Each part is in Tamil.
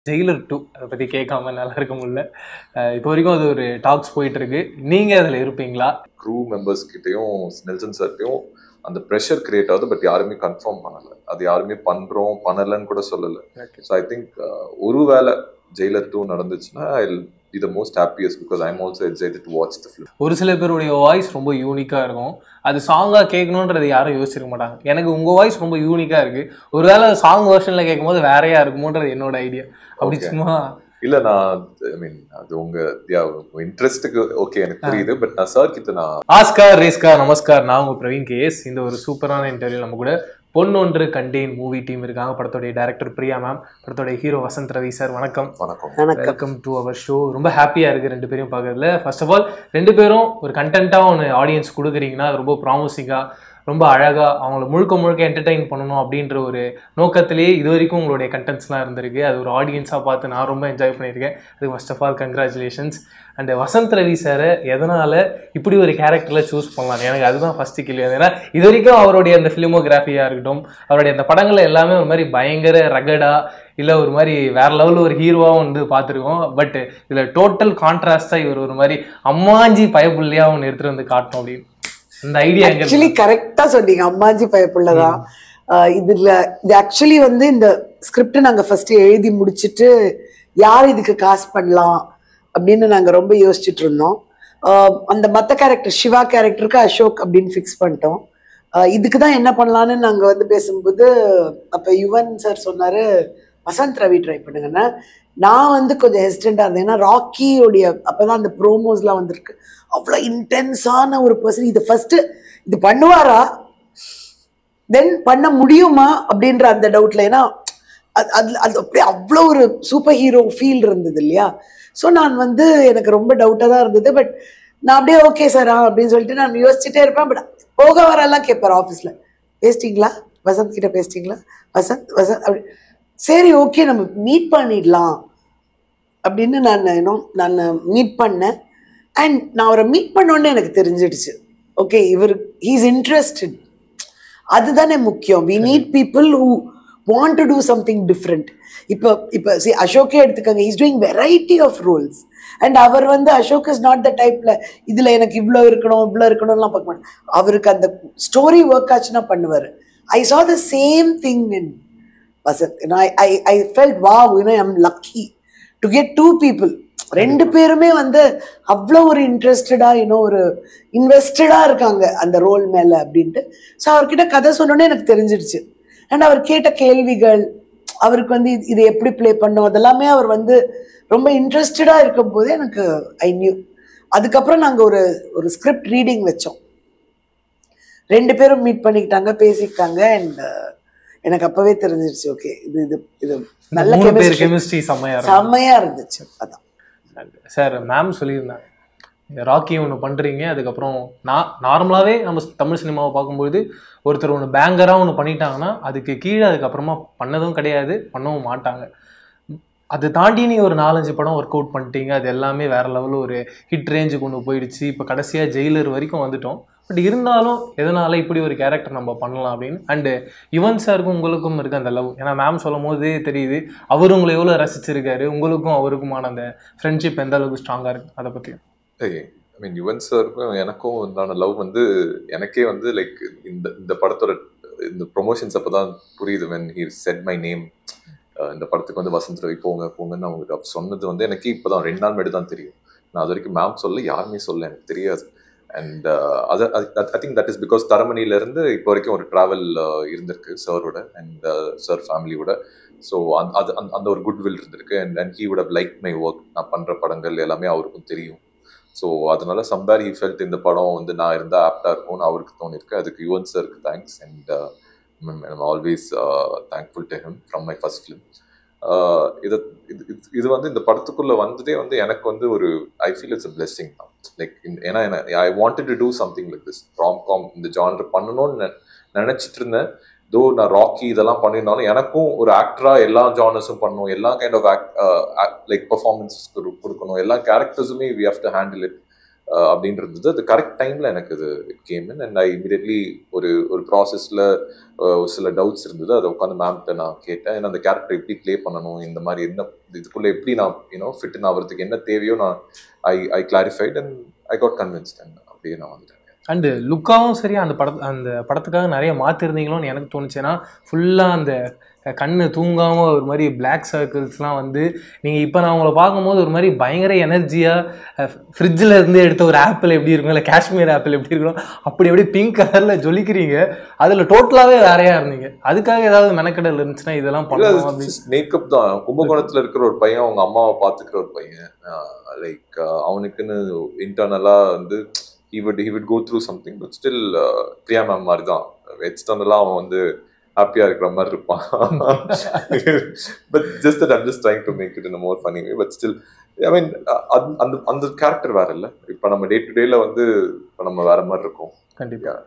ஜெயிலர் 2 அதை பற்றி கேட்காம நல்லா இருக்க முடியல. இப்போ வரைக்கும் அது ஒரு டாக்ஸ் போயிட்டு இருக்கு. நீங்கள் அதில் இருப்பீங்களா? க்ரூ மெம்பர்ஸ் கிட்டேயும் நெல்சன் சார்ட்டையும் அந்த ப்ரெஷர் கிரியேட் ஆகுது. பட் யாருமே கன்ஃபார்ம் பண்ணலை. அது யாருமே பண்ணுறோம் பண்ணலைன்னு கூட சொல்லலை. ஸோ ஐ திங்க் ஒருவேளை ஜெயிலர் 2 நடந்துச்சுன்னா I will be the most happiest because I'm also excited to watch the film. ஒரு சில பேருடைய வாய்ஸ் ரொம்ப யூனிக்காக இருக்கும். அது சாங்காக கேட்கணுன்றது யாரும் யோசிச்சிருக்க மாட்டாங்க. எனக்கு உங்கள் வாய்ஸ் ரொம்ப யூனிக்காக இருக்குது. ஒருவேளை சாங் வெர்ஷனில் கேட்கும்போது வேறையாக இருக்குமோன்றது என்னோட ஐடியா. அப்படி சும்மா இல்லை, நான் ஐ மீன் அது உங்கள் இன்ட்ரெஸ்ட்டுக்கு ஓகே எனக்கு புரியுது. பட் நான் சார் கிட்ட நான் ஆஸ்கார் ரேஸ்கார் நமஸ்கார். நான் உங்கள் பிரவீன் கேஎஸ். இந்த ஒரு சூப்பரான இன்டர்வியூ நம்ம கூட பொன்னொன்று கண்டேன் மூவி டீம் இருக்காங்க. படத்தோடைய டைரக்டர் பிரியா மேம், படத்தோடைய ஹீரோ வசந்த் ரவி சார். வணக்கம். Welcome to our show. ரொம்ப ஹாப்பியாக இருக்குது ரெண்டு பேரும் பார்க்கறதுல. ஃபர்ஸ்ட் ஆஃப் ஆல் ரெண்டு பேரும் ஒரு கண்டென்ட்டாக ஒன்று ஆடியன்ஸ் கொடுக்குறீங்கன்னா அது ரொம்ப ப்ராமிசிங்காக, ரொம்ப அழகாக அவங்கள முழுக்க முழுக்க என்டர்டெயின் பண்ணணும் அப்படின்ற ஒரு நோக்கத்திலேயே இது வரைக்கும் உங்களுடைய கண்டென்ட்ஸ்லாம் இருந்திருக்கு. அது ஒரு ஆடியன்ஸாக பார்த்து நான் ரொம்ப என்ஜாய் பண்ணியிருக்கேன். அதுக்கு first of all congratulations. And Vasanth Ravi சாரை எதனால் இப்படி ஒரு கேரக்டரில் சூஸ் பண்ணலாம், எனக்கு அதுதான் ஃபஸ்ட்டு கேள்வி. ஏன்னா இது வரைக்கும் அவருடைய அந்த ஃபிலிமோகிராஃபியாக இருக்கட்டும், அவருடைய அந்த படங்கள் எல்லாமே ஒரு மாதிரி பயங்கர ரகடா இல்லை ஒரு மாதிரி வேற லெவலில் ஒரு ஹீரோவாக வந்து பார்த்துருக்கோம். பட் இதில் டோட்டல் கான்ட்ராஸ்டாக இவர் ஒரு மாதிரி அம்மாஞ்சி பயப்புள்ளையாக ஒன்று எடுத்துகிட்டு வந்து காட்டணும் அப்படின்னு இந்த ஐடியா. ஆக்சுவலி கரெக்டா சொன்னீங்க, அம்மாஜி பயப்புள்ளதான். இதுல இது ஆக்சுவலி வந்து இந்த ஸ்கிரிப்ட் நாங்க ஃபர்ஸ்ட் எழுதி முடிச்சுட்டு யார் இதுக்கு காஸ்ட் பண்ணலாம் அப்படின்னு நாங்க ரொம்ப யோசிச்சுட்டு இருந்தோம். அந்த மத்த கேரக்டர் சிவா கேரக்டருக்கு அசோக் அப்படின்னு ஃபிக்ஸ் பண்ணிட்டோம். இதுக்கு தான் என்ன பண்ணலான்னு நாங்க வந்து பேசும்போது அப்ப யுவன் சார் சொன்னாரு வசந்த் ரவி ட்ரை பண்ணுங்கன்னா. நான் வந்து கொஞ்சம் ஹெசிடென்டா இருந்தேன். ஏன்னா ராக்கியோடைய அப்பதான் அந்த ப்ரோமோஸ்லாம் வந்திருக்கு. அவ்வளோ இன்டென்ஸான ஒரு பர்சன். இது ஃபர்ஸ்ட் இது பண்ணுவாரா, தென் பண்ண முடியுமா அப்படின்ற அந்த டவுட்ல. ஏன்னா அது அப்படியே அவ்வளோ ஒரு சூப்பர் ஹீரோ ஃபீல் இருந்தது இல்லையா. ஸோ நான் வந்து எனக்கு ரொம்ப டவுட்டாக தான் இருந்தது. பட் நான் அப்படியே ஓகே சார் அப்படின்னு சொல்லிட்டு நான் யோசிச்சுட்டே இருப்பேன். பட் போக வரலாம் கேட்பார் ஆஃபீஸில், பேசிட்டீங்களா வசந்த் கிட்ட, பேசிட்டீங்களா வசந்த் வசந்த் அப்படி. சரி ஓகே நம்ம மீட் பண்ணிடலாம் அப்படின்னு நான் மீட் பண்ணேன். அண்ட் நான் அவரை மீட் பண்ணோன்னே எனக்கு தெரிஞ்சிடுச்சு, ஓகே இவர் ஹீஸ் இன்ட்ரெஸ்டட். அதுதானே முக்கியம். We need people who want to do something different. இப்போ அசோக்கே எடுத்துக்கோங்க, is doing variety of roles. And அவர் வந்து அசோக் இஸ் நாட் த டைப்ல இதுல எனக்கு இவ்வளோ இருக்கணும்லாம் பார்க்க மாட்டேன். அவருக்கு அந்த ஸ்டோரி ஒர்க் ஆச்சுன்னா பண்ணுவார். ஐ saw the same thing in Vasant. I felt wow, I'm lucky to get two people. ரெண்டு பேருமே வந்து அவ்வளோ ஒரு இன்ட்ரெஸ்டடா ஒரு இன்வெஸ்டடா இருக்காங்க அந்த ரோல் மேல அப்படின்ட்டு. ஸோ அவர்கிட்ட கதை சொன்னோன்னே எனக்கு தெரிஞ்சிடுச்சு. அண்ட் அவர் கேட்ட கேள்விகள், அவருக்கு வந்து இது எப்படி பிளே பண்ணும் அதெல்லாமே அவர் வந்து ரொம்ப இன்ட்ரெஸ்டடா இருக்கும் போதே எனக்கு ஐ நியூ. அதுக்கப்புறம் நாங்கள் ஒரு ஸ்கிரிப்ட் ரீடிங் வச்சோம். ரெண்டு பேரும் மீட் பண்ணிக்கிட்டாங்க, பேசிக்கிட்டாங்க. அண்ட் எனக்கு அப்பவே தெரிஞ்சிருச்சு, ஓகே இது இது இது நல்ல கெமிஸ்ட்ரி செம்மையா இருந்துச்சு. அதான் சார் மேம் சொல்லியிருந்தாங்க, ராக்கி ஒன்று பண்ணுறீங்க, அதுக்கப்புறம் நார்மலாகவே நம்ம தமிழ் சினிமாவை பார்க்கும்போது ஒருத்தர் ஒன்று பேங்கராக ஒன்று பண்ணிட்டாங்கன்னா அதுக்கு கீழே அதுக்கப்புறமா பண்ணதும் கிடையாது, பண்ணவும் மாட்டாங்க. அதை தாண்டி நீ ஒரு 4-5 படம் ஒர்க் அவுட் பண்ணிட்டீங்க. அது எல்லாமே வேற லெவலில் ஒரு ஹிட் ரேஞ்சுக்கு ஒன்று போயிடுச்சு. இப்போ கடைசியாக ஜெயிலர் வரைக்கும் வந்துட்டோம். பட் இருந்தாலும் எதனால இப்படி ஒரு கேரக்டர் நம்ம பண்ணலாம் அப்படின்னு. அண்டு யுவன் சாருக்கும் உங்களுக்கும் இருக்குது அந்த லவ். ஏன்னா மேம் சொல்லும் போதே தெரியுது அவர் உங்களை எவ்வளோ ரசிச்சிருக்காரு. உங்களுக்கும் அவருக்குமான அந்த ஃப்ரெண்ட்ஷிப் எந்த அளவுக்கு ஸ்ட்ராங்காக இருக்குது, அதை பற்றி. ஐ மீன் யுவன் சாருக்கும் எனக்கும் உண்டான லவ் வந்து எனக்கே வந்து லைக் இந்த படத்தோட இந்த ப்ரொமோஷன்ஸ் அப்போ தான் புரியுது. when he said my name, இந்த படத்துக்கு வந்து வசந்த் ரவி போங்கன்னு அவங்களுக்கு சொன்னது வந்து எனக்கு இப்போ தான் 2 நாள் முன்னாடி தான் தெரியும். நான் அது வரைக்கும் மேம் சொல்ல யாருமே சொல்ல எனக்கு தெரியாது. And I think that is because தரமணியிலேருந்து இப்போ வரைக்கும் ஒரு ட்ராவல் இருந்திருக்கு சாரோட அண்ட் சார் ஃபேமிலியோட. ஸோ அந்த ஒரு குட்வில் இருந்திருக்கு. And he would have like my work. நான் பண்ணுற படங்கள் எல்லாமே அவருக்கும் தெரியும். ஸோ அதனால சம்வேர் ஹீ ஃபெல்ட் இந்த படம் வந்து நான் இருந்தால் ஆப்டாக இருக்கும்னு அவருக்கு தோணிருக்கு. அதுக்கு யுவன் சாருக்கு thanks. And I'm always thankful to him from my first film. இது வந்து இந்த படத்துக்குள்ள வந்ததே வந்து எனக்கு வந்து ஒரு I feel it's a blessing தான். லைக் ஏன்னா I wanted to do something like this romcom இந்த ஜானர் பண்ணணும்னு நினைச்சிட்டு இருந்தேன். தோ நான் ராக்கி இதெல்லாம் பண்ணியிருந்தாலும் எனக்கும் ஒரு ஆக்டரா எல்லா ஜானர்ஸும் பண்ணணும், எல்லா கைண்ட் ஆஃப் லைக் பர்ஃபார்மன்ஸஸ் கொடுக்கணும், எல்லா கேரக்டர்ஸுமே we have to handle it. அப்படின்றது அது கரெக்ட் டைம்ல எனக்கு இது it came in and I immediately ஒரு ப்ராசஸ்ல சில டவுட்ஸ் இருந்தது. அதை உட்காந்து மேம்கிட்ட நான் கேட்டேன். ஏன்னா அந்த கேரக்டர் எப்படி ப்ளே பண்ணணும், இந்த மாதிரி என்ன இதுக்குள்ள எப்படி நான் ஃபிட் ஆகிறதுக்கு என்ன தேவையோ நான் I clarified and I got convinced and அப்படியே நான் வந்துட்டேன். அண்டு லுக்காவும் சரி அந்த படத்துக்காக நிறைய மாற்றிருந்தீங்களோன்னு எனக்கு தோணுச்சு. ஏன்னா ஃபுல்லாக அந்த கண்ணு தூங்காமல் ஒரு மாதிரி பிளாக் சர்க்கிள்ஸ்லாம் வந்து நீங்கள் இப்போ நான் உங்களை பார்க்கும்போது ஒரு மாதிரி பயங்கர எனர்ஜியாக ஃப்ரிட்ஜில் இருந்து எடுத்த ஒரு ஆப்பிள் எப்படி இருக்கும், இல்லை காஷ்மீர் ஆப்பிள் எப்படி இருக்கணும் அப்படி எப்படி பிங்க் கலரில் ஜொலிக்கிறீங்க. அதில் டோட்டலாகவே வேறையாக இருந்தீங்க. அதுக்காக ஏதாவது மெனக்கடல் இருந்துச்சுன்னா இதெல்லாம் பண்ணலாம் அப்படின்னு. மேக்கப் தான். கும்பகோணத்தில் இருக்கிற ஒரு பையன் அவங்க அம்மாவை பார்த்துக்கிற ஒரு பையன், லைக் அவனுக்குன்னு இன்டர்னலாக வந்து he would go through something, but still Priya ma'am மாதிரி தான் எக்ஸ்டர்னலாக அவன் வந்து ஹாப்பியாக இருக்கிற மாதிரி இருப்பான். But just that I'm just trying to make it in a more funny way. But still I mean அந்த கேரக்டர் வேற இல்லை. இப்போ நம்ம டே டு டேல வந்து இப்போ நம்ம வேற மாதிரி இருக்கோம். கண்டிப்பாக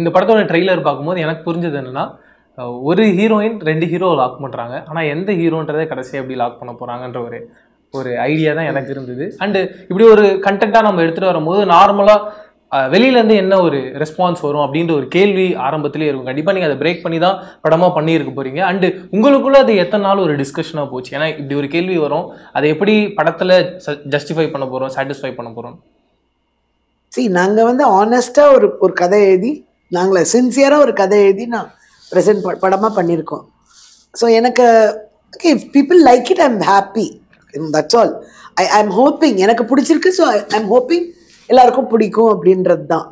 இந்த படத்தோட ட்ரெய்லர் பார்க்கும்போது எனக்கு புரிஞ்சது என்னன்னா, ஒரு ஹீரோயின் 2 ஹீரோ லாக் பண்ணுறாங்க. ஆனால் எந்த ஹீரோன்றதை கடைசியாக எப்படி லாக் பண்ண போகிறாங்கன்ற ஒரு ஐடியா தான் எனக்கு இருந்தது. அண்டு இப்படி ஒரு கண்டென்ட்டாக நம்ம எடுத்துகிட்டு வரும்போது நார்மலாக வெளியிலேருந்து என்ன ஒரு ரெஸ்பான்ஸ் வரும் அப்படின்ற ஒரு கேள்வி ஆரம்பத்திலே இருக்கும். கண்டிப்பாக நீங்கள் அதை பிரேக் பண்ணி தான் படமாக பண்ணியிருக்க போகிறீங்க. அண்டு உங்களுக்குள்ளே அது எத்தனை நாள் ஒரு டிஸ்கஷனாக போச்சு? ஏன்னா இப்படி ஒரு கேள்வி வரும், அதை எப்படி படத்தில் ஜஸ்டிஃபை பண்ண போகிறோம், சாட்டிஸ்ஃபை பண்ண போகிறோம்? நாங்கள் வந்து ஆனஸ்டாக ஒரு கதை எழுதி, நாங்களே சின்சியராக ஒரு கதை எழுதி நான் ப்ரெசென்ட் படமாக பண்ணியிருக்கோம். ஸோ எனக்கு okay, if people like it I am happy, that's all. I am hoping எனக்கு பிடிச்சிருக்கு. ஸோ ஐ எம் ஹோப்பிங் எல்லாருக்கும் பிடிக்கும் அப்படின்றது தான்.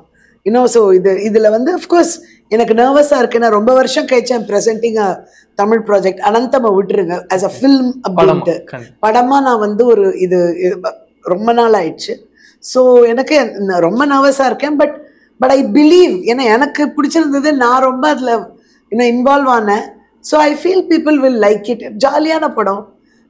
இன்னும் ஸோ இதில் வந்து அஃப்கோர்ஸ் எனக்கு நர்வஸாக இருக்கு. நான் ரொம்ப வருஷம் கழிச்சு I'm presenting a Tamil project. அனந்தம்மை விட்டுருங்க, ஆஸ் அ ஃபில்ம் அப்படின்ட்டு படமாக நான் வந்து இது ரொம்ப நாள் ஆயிடுச்சு. ஸோ எனக்கு ரொம்ப நர்வஸாக இருக்கேன். பட் ஐ பிலீவ், ஏன்னா எனக்கு பிடிச்சிருந்தது, நான் ரொம்ப அதில் இன்னும் இன்வால்வ் ஆனேன். So I feel people will like it. ஜாலியான படம்.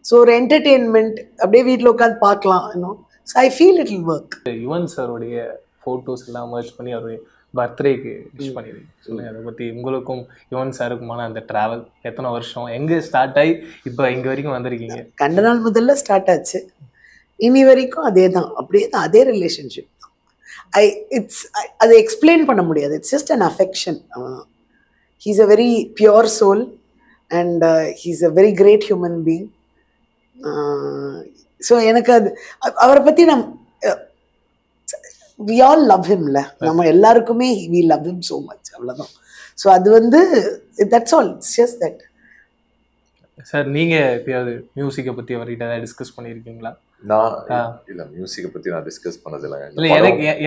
ஸோ ஒரு என்டர்டெயின்மெண்ட், அப்படியே வீட்டில் உட்காந்து பார்க்கலாம். இன்னும் so I feel it will work. Yuvan சாருடைய ஃபோட்டோஸ் எல்லாம் மர்ஜ் பண்ணி அவருடைய பர்த்டேக்கு விஷ் பண்ணிடுங்க. சொல்லுங்கள் அதை பற்றி. உங்களுக்கும் யுவன் சாருக்குமான அந்த ட்ராவல் எத்தனை வருஷம், எங்கே ஸ்டார்ட் ஆகி இப்போ இங்கே வரைக்கும் வந்திருக்கீங்க? கண்ட நாள் முதல்ல ஸ்டார்ட் ஆச்சு, இனி வரைக்கும் அதே தான், அப்படியே தான், அதே ரிலேஷன்ஷிப் தான். அதை எக்ஸ்பிளைன் பண்ண முடியாது. It's just an affection. He's a very pure soul and he's a very great human being. So எனக்கு அவரை பற்றி we all love him ல, நம்ம எல்லாருக்குமே we love him so much, அவ்வளோதான். ஸோ அது வந்து that's all, it's just that. Sir நீங்கள் எப்பயாவது மியூசிக்கை பற்றி அவர்கிட்ட ஏதாவது டிஸ்கஸ் பண்ணியிருக்கீங்களா? நான் இல்லை, மியூசிக்கை பற்றி நான் டிஸ்கஸ் பண்ணதில்லை. இல்லை,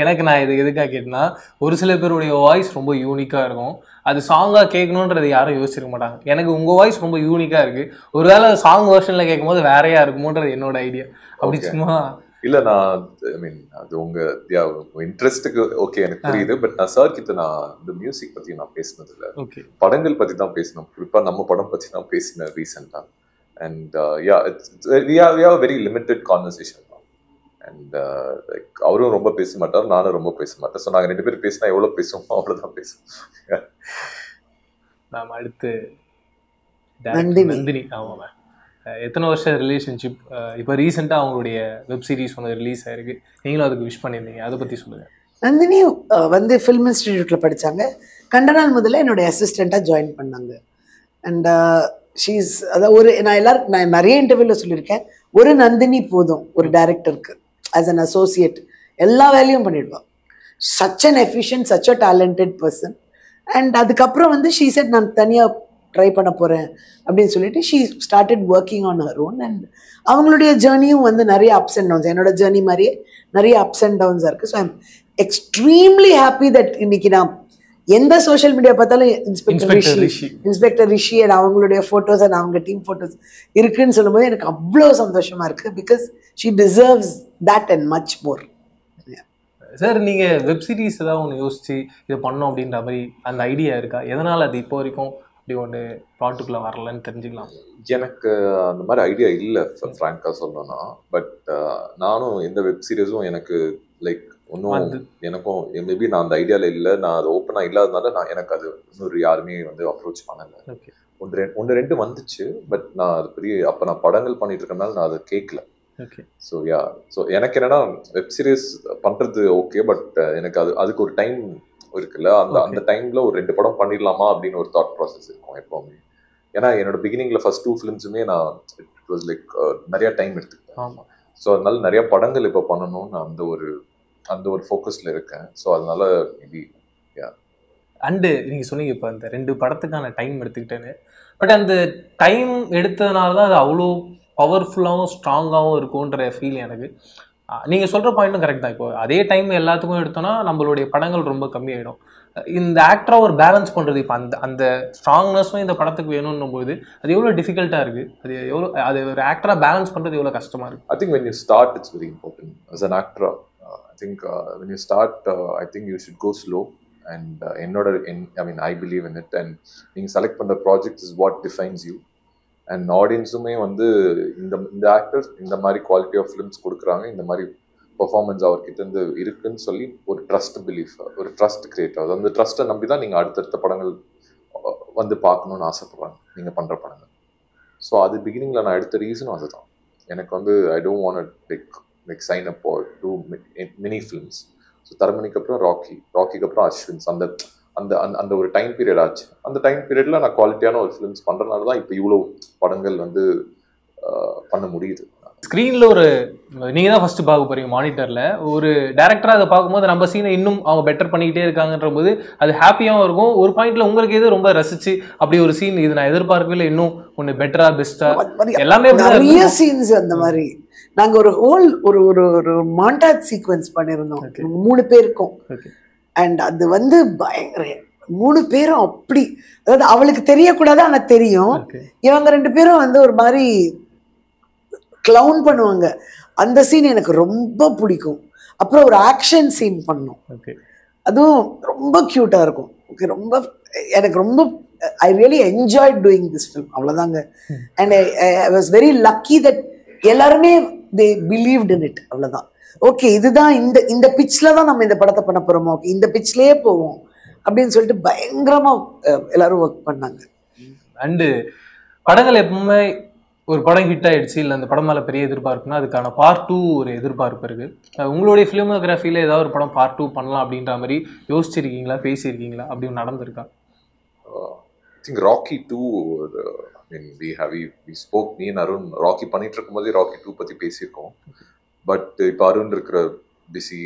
எனக்கு நான் இது எதுக்காக கேட்டேன்னா, ஒரு சில பேருடைய வாய்ஸ் ரொம்ப யூனிக்காக இருக்கும். அது சாங்காக கேட்கணுன்றது யாரும் யோசிச்சிருக்க மாட்டாங்க. எனக்கு உங்கள் வாய்ஸ் ரொம்ப யூனிக்காக இருக்குது, ஒருவேளை சாங் வெர்ஷனில் கேட்கும்போது வேறையா இருக்குமோன்றது என்னோட ஐடியா. அப்படி சும்மா இல்லை, நான் ஐ மீன் அது உங்கள் இன்ட்ரெஸ்ட்டுக்கு ஓகே, எனக்கு புரியுது. பட் நான் சார் கிட்ட நான் இந்த மியூசிக் பற்றி நான் பேசினதில்லை. படங்கள் பற்றி தான் பேசினோம். குறிப்பாக நம்ம படம் பற்றி தான் பேசினேன் ரீசெண்டாக. And we have a very limited conversation. And like அவரும் ரொம்ப பேச மாட்டார், நானும் ரொம்ப பேச மாட்டேன். ஸோ நாங்கள் 2 பேரும் பேசினா எவ்வளோ பேசுவோமோ அவ்வளோதான் பேசுவோம். நாம் அடுத்து நந்தினி. ஆமாம், எத்தனை வருஷம் ரிலேஷன்ஷிப்? இப்போ ரீசெண்டாக அவங்களுடைய வெப் சீரிஸ் ஒன்று ரிலீஸ் ஆயிருக்கு, நீங்களும் அதுக்கு விஷ் பண்ணியிருந்தீங்க, அதை பற்றி சொல்லுங்கள். நந்தினி வந்து ஃபில்ம் இன்ஸ்டிடியூட்டில் படித்தாங்க. கண்ட நாள் முதல்ல என்னுடைய அசிஸ்டண்ட்டாக ஜாயின் பண்ணாங்க. அண்ட் ஷீஸ் அதாவது நான் நிறைய இன்டர்வியூவில் சொல்லியிருக்கேன், ஒரு நந்தினி போதும் ஒரு டைரக்டருக்கு. ஆஸ் அன் அசோசியேட் எல்லா வேலையும் பண்ணிடுவாள். Such an efficient, such a talented person. And அதுக்கப்புறம் வந்து ஷீ செட் நான் தனியாக ட்ரை பண்ண போகிறேன் அப்படின்னு சொல்லிட்டு she started working on her own. And அவங்களுடைய ஜேர்னியும் வந்து நிறைய அப்ஸ் அண்ட் டவுன்ஸ், என்னோட ஜேர்னி மாதிரியே நிறைய அப்ஸ் அண்ட் டவுன்ஸாக இருக்குது. So I'm extremely happy that இன்னைக்கு நான் எந்த சோஷியல் மீடியா பார்த்தாலும் இன்ஸ்பெக்டர் ரிஷி அண்ட் அவங்களுடைய ஃபோட்டோஸ் அண்ட் அவங்க டீம் ஃபோட்டோஸ் இருக்குன்னு சொல்லும்போது எனக்கு அவ்வளோ சந்தோஷமாக இருக்குது. Because she deserves that and much more. Sir, நீங்கள் வெப் சீரிஸ் ஏதாவது ஒன்று யோசிச்சு இதை பண்ணோம் அப்படின்ற மாதிரி அந்த ஐடியா இருக்கா? எதனால் அது இப்போ வரைக்கும் அப்படி ஒன்று ப்ளாட்டுக்குள்ளே வரலன்னு தெரிஞ்சுக்கலாம். எனக்கு அந்த மாதிரி ஐடியா இல்லை ஃப்ராங்காக சொல்லணும்னா. பட் நானும் எந்த வெப் சீரிஸும் எனக்கு லைக் ஒன்றும் எனக்கும் மேபி நான் அந்த ஐடியாவில் இல்லை. நான் அது ஓப்பனாக இல்லாதனால எனக்கு அது இன்னொரு யாருமே வந்து அப்ரோச் பண்ணலை. ஒன்று ரெண்டு வந்துச்சு. பட் நான் அது பெரிய அப்போ நான் படங்கள் பண்ணிட்டு இருக்கனால நான் அதை கேட்கல. ஸோ யா ஸோ எனக்கு என்னன்னா வெப் சீரிஸ் பண்றது ஓகே, பட் எனக்கு அதுக்கு ஒரு டைம் இருக்குல்ல, அந்த டைம்ல ஒரு 2 படம் பண்ணிடலாமா அப்படின்னு ஒரு தாட் ப்ராசஸ் இருக்கும் எப்பவுமே. ஏன்னா என்னோட பிகினிங்ல ஃபர்ஸ்ட் 2 ஃபிலிம்ஸுமே நான் இட் வாஸ் லைக் நிறைய டைம் எடுத்துக்கிட்டேன். ஸோ அதனால நிறைய படங்கள் இப்போ பண்ணணும்னு அந்த ஒரு ஃபோக்கஸ்ல இருக்கேன். ஸோ அதனால மேபி யா. அண்டு நீங்கள் சொன்னீங்க இப்போ அந்த 2 படத்துக்கான டைம் எடுத்துக்கிட்டேன்னு, பட் அந்த டைம் எடுத்ததுனால தான் அது அவ்வளோ பவர்ஃபுல்லாகவும் ஸ்ட்ராங்காகவும் இருக்கும்ன்ற ஃபீல் எனக்கு. நீங்கள் சொல்கிற பாயிண்ட்டும் கரெக்ட் தான். இப்போ அதே டைம் எல்லாத்துக்கும் எடுத்தோன்னா நம்மளுடைய படங்கள் ரொம்ப கம்மியாயிடும். இந்த ஆக்டராக ஒரு பேலன்ஸ் பண்ணுறது இப்போ அந்த ஸ்ட்ராங்னஸும் இந்த படத்துக்கு வேணும்னும் போது அது எவ்வளோ டிஃபிகல்ட்டாக இருக்குது, அது ஒரு ஆக்டராக பேலன்ஸ் பண்ணுறது எவ்வளோ கஷ்டமாக இருக்குது? I think when you start it's very important as an actor. I think when you start I think you should go slow and I believe in it, and being select பண்ண project is what defines you. And ஆடியன்ஸுமே வந்து இந்த ஆக்டர்ஸ் இந்த மாதிரி குவாலிட்டி ஆஃப் ஃபிலிம்ஸ் கொடுக்குறாங்க, இந்த மாதிரி பர்ஃபார்மன்ஸ் அவர்கிட்ட இருந்து இருக்குன்னு சொல்லி ஒரு ட்ரஸ்ட் பிலீஃப், ஒரு ட்ரஸ்ட் கிரியேட் ஆகுது. அந்த ட்ரஸ்ட்டை நம்பி தான் நீங்கள் அடுத்தடுத்த படங்கள் வந்து பார்க்கணுன்னு ஆசைப்படுறாங்க நீங்கள் பண்ணுற படங்கள். ஸோ அது பிகினிங்கில் நான் எடுத்த ரீசனும் அதுதான். எனக்கு வந்து I don't want like sign up or do mini films. So தரமணிக்கு அப்புறம் ராக்கிக்கு அப்புறம் அஸ்வின்ஸ், அந்த அந்த அந்த ஒரு டைம் பீரியட் ஆச்சு. அந்த டைம் பீரியட்ல நான் குவாலிட்டியான ஒரு ஃபிலிம்ஸ் பண்றதுனால தான் இப்போ இவ்வளோ படங்கள் வந்து பண்ண முடியுது. ஸ்க்ரீனில் ஒரு நீங்கள் தான் ஃபஸ்ட்டு பார்க்க போகிறீங்க மானிட்டரில், ஒரு டேரக்டராக அதை பார்க்கும்போது நம்ம சீனை இன்னும் அவங்க பெட்டர் பண்ணிக்கிட்டே இருக்காங்கன்ற போது அது ஹாப்பியாகவும் இருக்கும். ஒரு பாயிண்ட்ல உங்களுக்கு எது ரொம்ப ரசிச்சு அப்படி ஒரு சீன் இது நான் எதிர்பார்க்கவே இன்னும் ஒன்று பெட்டரா பெஸ்டா எல்லாமே நிறைய சீன்ஸ் அந்த மாதிரி. நாங்கள் ஒரு ஹோல் ஒரு மாண்டாஜ் சீக்வன்ஸ் பண்ணியிருந்தோம் 3 பேருக்கும். அண்ட் அது வந்து பயங்கர 3 பேரும் அப்படி, அதாவது அவளுக்கு தெரியக்கூடாது ஆனா தெரியும். இவங்க 2 பேரும் வந்து ஒரு மாதிரி கிளவுன் பண்ணுவாங்க. அந்த சீன் எனக்கு ரொம்ப பிடிக்கும். அப்புறம் ஒரு ஆக்ஷன் சீன் பண்ணோம், அதுவும் ரொம்ப கியூட்டா இருக்கும். ரொம்ப எனக்கு ரொம்ப I really enjoyed doing this film. அவ்வளோதாங்க. And I was very lucky that எல்லாருமே தே பிலீவ்ட் இன் இட். அவ்வளோதான். ஓகே, இதுதான் இந்த பிட்ச்ல தான் நம்ம இந்த படத்தை பண்ண போறோமோ, ஓகே இந்த பிட்ச்லயே போவோம் அப்படின்னு சொல்லிட்டு பயங்கரமா எல்லாரும் ஒர்க் பண்ணாங்க. அண்டு படங்கள் எப்பவுமே ஒரு படம் ஹிட் ஆயிடுச்சு இல்லை அந்த படம் மேலே பெரிய எதிர்பார்ப்புனா அதுக்கான பார்ட் 2 ஒரு எதிர்பார்ப்பு இருக்கு. உங்களுடைய ஃபிலிமோகிராஃபியில் ஏதாவது ஒரு படம் பார்ட் 2 பண்ணலாம் அப்படின்ற மாதிரி யோசிச்சிருக்கீங்களா, பேசியிருக்கீங்களா, அப்படி நடந்திருக்கா? I think Rocky 2, we spoke, me and Arun, Rocky பண்ணிட்டு இருக்கும்போது Rocky 2 பற்றி பேசியிருக்கோம். பட் இப்போ அருண் இருக்கிற பிஸி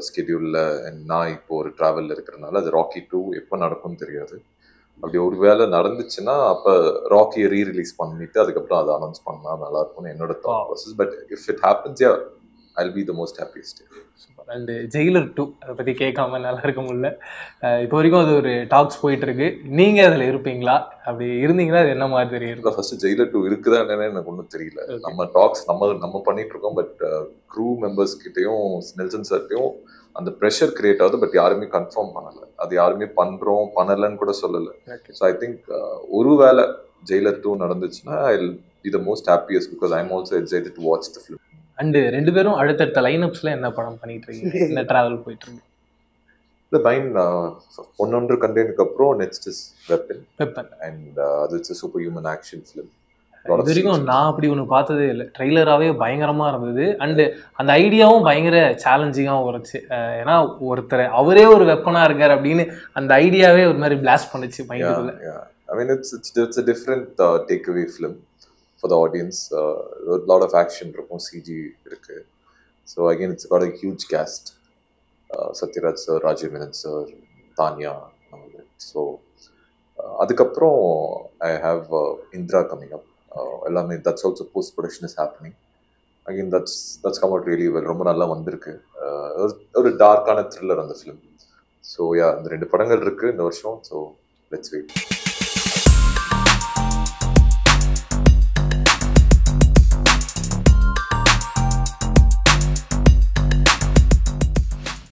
ஸ்கெடியூலில் நான் இப்போ ஒரு ட்ராவலில் இருக்கிறதுனால அது Rocky 2 எப்போ நடக்கும்னு தெரியாது. அப்படி ஒரு வேளை நடந்துச்சுன்னா அப்போ ராக்கியை ரீரிலீஸ் பண்ணிட்டு அதுக்கப்புறம் அதை அனௌன்ஸ் பண்ணால் நல்லா இருக்கும்னு என்னோட thought process. But if it happens yeah I'll be the most happiest. And Jailer 2 அதை பற்றி கேட்காம நல்லா இருக்க முடியல. இப்போ வரைக்கும் அது ஒரு டாக்ஸ் போயிட்டு இருக்கு. நீங்கள் அதில் இருப்பீங்களா? அப்படி இருந்தீங்கன்னா அது என்ன மாதிரி தெரியும்? ஃபர்ஸ்ட் ஜெயிலர் 2 இருக்குதா என்னன்னு எனக்கு ஒன்றும் தெரியல. நம்ம டாக்ஸ் நம்ம பண்ணிட்டு இருக்கோம். பட் க்ரூ மெம்பர்ஸ் கிட்டையும் நெல்சன் சார்ட்டையும் அந்த ப்ரெஷர் கிரியேட் ஆகுது. பட் யாருமே கன்ஃபார்ம் பண்ணலை. அது யாருமே பண்ணுறோம் பண்ணலைன்னு கூட சொல்லலை. ஸோ ஐ திங்க் ஒரு வேளை ஜெயிலர் 2 நடந்துச்சுன்னா I will be the most happiest because I am also excited to watch the film. And 2 பேரும் அடுத்தடுத்த லைனப்ஸ்ல என்ன படம் பண்ணிட்டு இருக்கீங்க? என்ன டிராவல் போயிட்டு இருக்கு? The Bine பொன்னொன்று கண்டேனுக்கு அப்புறம் நெக்ஸ்ட் இஸ் வெப்பன் அண்ட் அது it's a superhuman action film. இது வரைக்கும் நான் அப்படி ஒன்று பார்த்ததே இல்லை. ட்ரெய்லராகவே பயங்கரமாக இருந்தது. அண்டு அந்த ஐடியாவும் பயங்கர சேலஞ்சிங்காகவும் இருந்துச்சு. ஏன்னா ஒருத்தர் அவரே ஒரு வெப்பனாக இருக்கார் அப்படின்னு அந்த ஐடியாவே ஒரு மாதிரி பிளாஸ்ட் பண்ணுச்சு மைண்டுக்குள்ள. I mean it's a different takeaway film for the audience. A lot of action இருக்கும், CG இருக்கு. So again it's got a huge cast. Satyaraj sir, Rajiv Menon sir, Tanya. So அதுக்கப்புறம் I have Indra coming up. எல்லாமே that's also post production is happening. Again that's come out really well. ரொம்ப நல்லா வந்திருக்கு. ஒரு டார்க்கான த்ரில்லர் அந்த ஃபிலிம். ஸோ இந்த 2 படங்கள் இருக்கு இந்த வருஷம். So let's wait.